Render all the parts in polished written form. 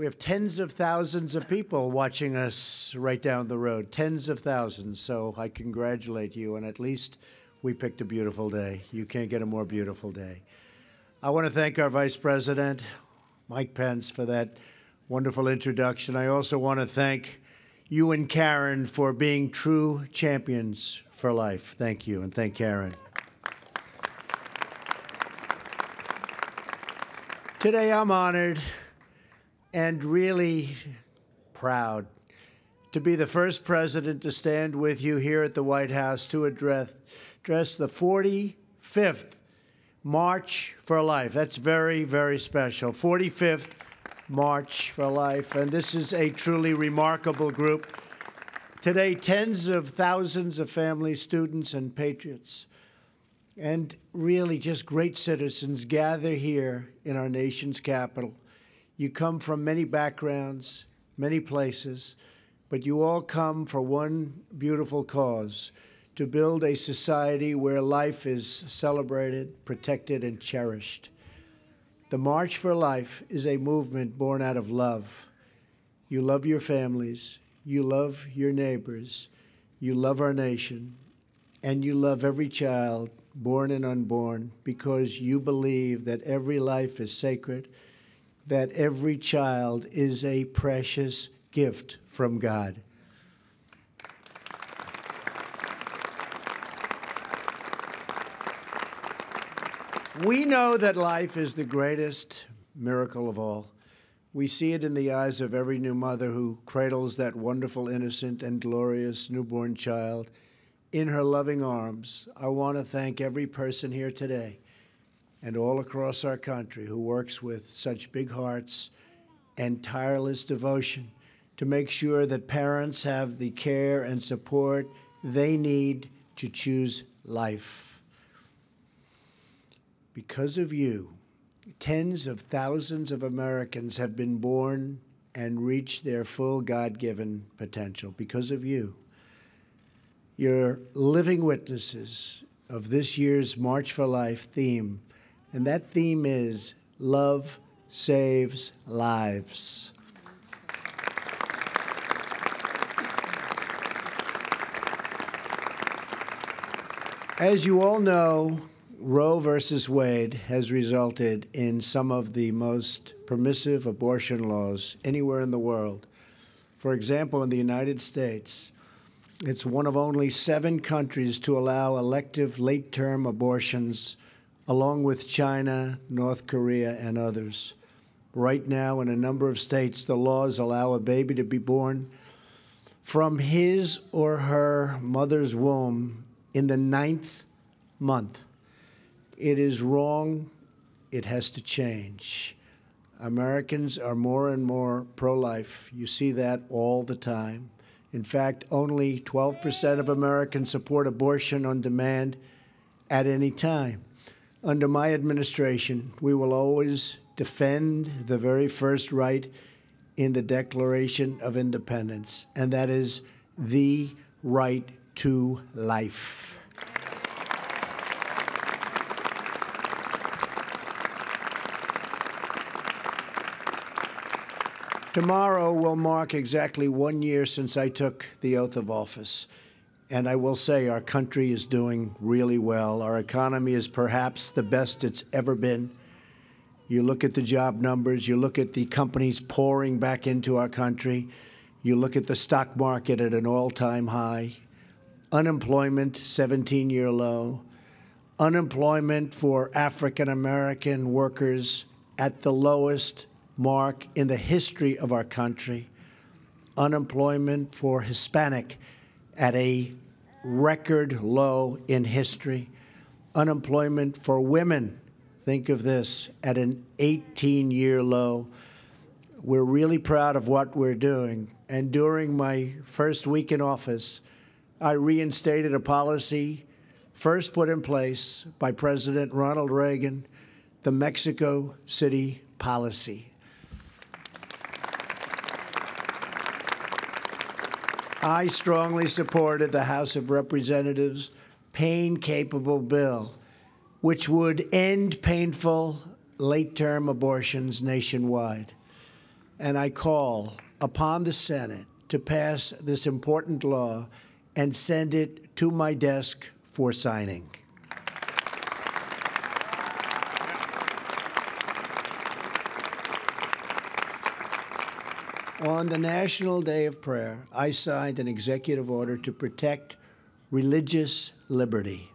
We have tens of thousands of people watching us right down the road, tens of thousands. So I congratulate you, and at least we picked a beautiful day. You can't get a more beautiful day. I want to thank our Vice President, Mike Pence, for that wonderful introduction. I also want to thank you and Karen for being true champions for life. Thank you, and thank Karen. Today I'm honored and really proud to be the first president to stand with you here at the White House to address the 45th March for Life. That's very, very special. 45th March for Life, and this is a truly remarkable group. Today, tens of thousands of families, students, and patriots, and really just great citizens gather here in our nation's capital. You come from many backgrounds, many places, but you all come for one beautiful cause: to build a society where life is celebrated, protected, and cherished. The March for Life is a movement born out of love. You love your families, you love your neighbors, you love our nation, and you love every child, born and unborn, because you believe that every life is sacred, that every child is a precious gift from God. We know that life is the greatest miracle of all. We see it in the eyes of every new mother who cradles that wonderful, innocent, and glorious newborn child in her loving arms. I want to thank every person here today and all across our country who works with such big hearts and tireless devotion to make sure that parents have the care and support they need to choose life. Because of you, tens of thousands of Americans have been born and reached their full God-given potential. Because of you. You're living witnesses of this year's March for Life theme, and that theme is Love Saves Lives. As you all know, Roe versus Wade has resulted in some of the most permissive abortion laws anywhere in the world. For example, in the United States, it's one of only 7 countries to allow elective late-term abortions, along with China, North Korea, and others. Right now, in a number of states, the laws allow a baby to be born from his or her mother's womb in the 9th month. It is wrong. It has to change. Americans are more and more pro-life. You see that all the time. In fact, only 12% of Americans support abortion on demand at any time. Under my administration, we will always defend the very first right in the Declaration of Independence, and that is the right to life. Tomorrow will mark exactly 1 year since I took the oath of office. And I will say our country is doing really well. Our economy is perhaps the best it's ever been. You look at the job numbers, you look at the companies pouring back into our country, you look at the stock market at an all-time high, unemployment, 17-year low, unemployment for African-American workers at the lowest mark in the history of our country, unemployment for Hispanic at a record low in history, unemployment for women, think of this, at an 18-year low. We're really proud of what we're doing. And during my first week in office, I reinstated a policy first put in place by President Ronald Reagan, the Mexico City policy. I strongly supported the House of Representatives' pain-capable bill, which would end painful late-term abortions nationwide. and I call upon the Senate to pass this important law and send it to my desk for signing. On the National Day of Prayer, I signed an executive order to protect religious liberty.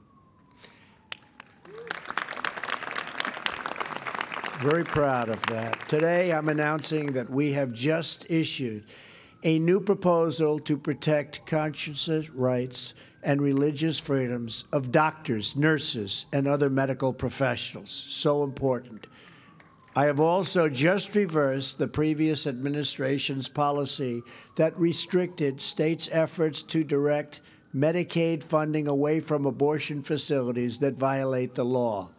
Very proud of that. Today, I'm announcing that we have just issued a new proposal to protect conscience rights and religious freedoms of doctors, nurses, and other medical professionals. So important. I have also just reversed the previous administration's policy that restricted states' efforts to direct Medicaid funding away from abortion facilities that violate the law.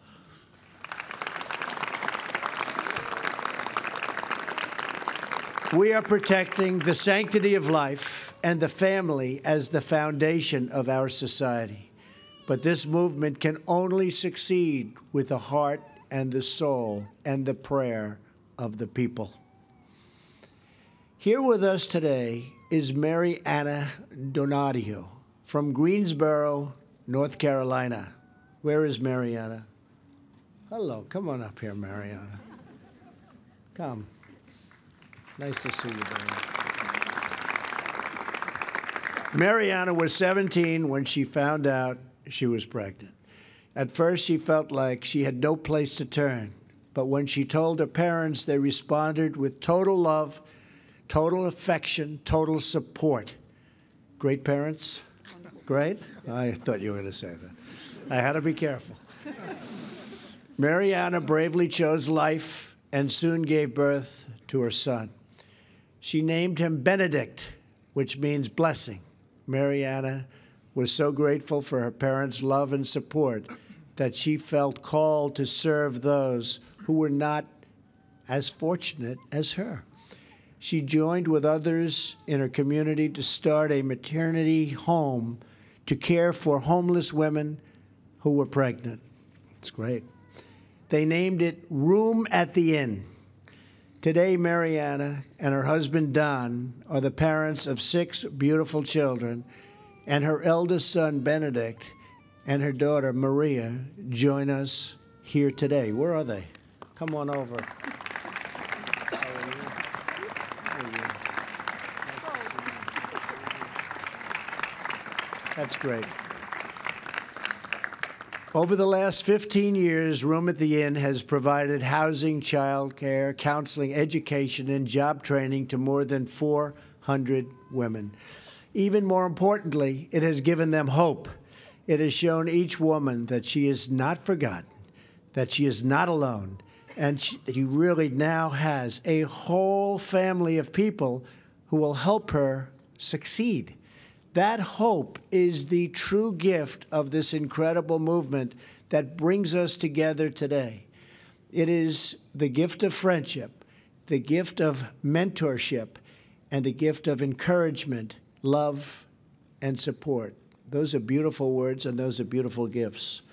We are protecting the sanctity of life and the family as the foundation of our society. But this movement can only succeed with the heart and the soul and the prayer of the people. Here with us today is Mary Anna Donadio from Greensboro, North Carolina. Where is Mary Anna? Hello, come on up here, Mary Anna. Come. Nice to see you, Mary. Mary Anna was 17 when she found out she was pregnant. At first, she felt like she had no place to turn. But when she told her parents, they responded with total love, total affection, total support. Great parents? Great? I thought you were going to say that. I had to be careful. Mary Anna bravely chose life and soon gave birth to her son. She named him Benedict, which means blessing. Mary Anna was so grateful for her parents' love and support that she felt called to serve those who were not as fortunate as her. She joined with others in her community to start a maternity home to care for homeless women who were pregnant. It's great. They named it Room at the Inn. Today, Mary Anna and her husband, Don, are the parents of 6 beautiful children, and her eldest son, Benedict, and her daughter, Maria, join us here today. Where are they? Come on over. How are you? How are you? That's great. Over the last 15 years, Room at the Inn has provided housing, child care, counseling, education, and job training to more than 400 women. Even more importantly, it has given them hope. It has shown each woman that she is not forgotten, that she is not alone, and she really now has a whole family of people who will help her succeed. That hope is the true gift of this incredible movement that brings us together today. It is the gift of friendship, the gift of mentorship, and the gift of encouragement, love, and support. Those are beautiful words, and those are beautiful gifts.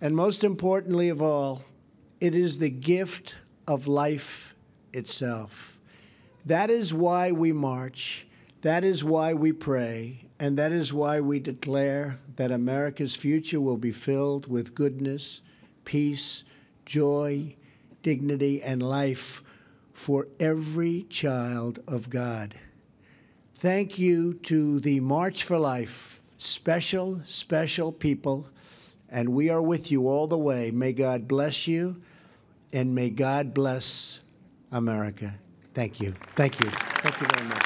And most importantly of all, it is the gift of life itself. That is why we march. That is why we pray, and that is why we declare that America's future will be filled with goodness, peace, joy, dignity, and life for every child of God. Thank you to the March for Life, special, special people, and we are with you all the way. May God bless you, and may God bless America. Thank you. Thank you. Thank you very much.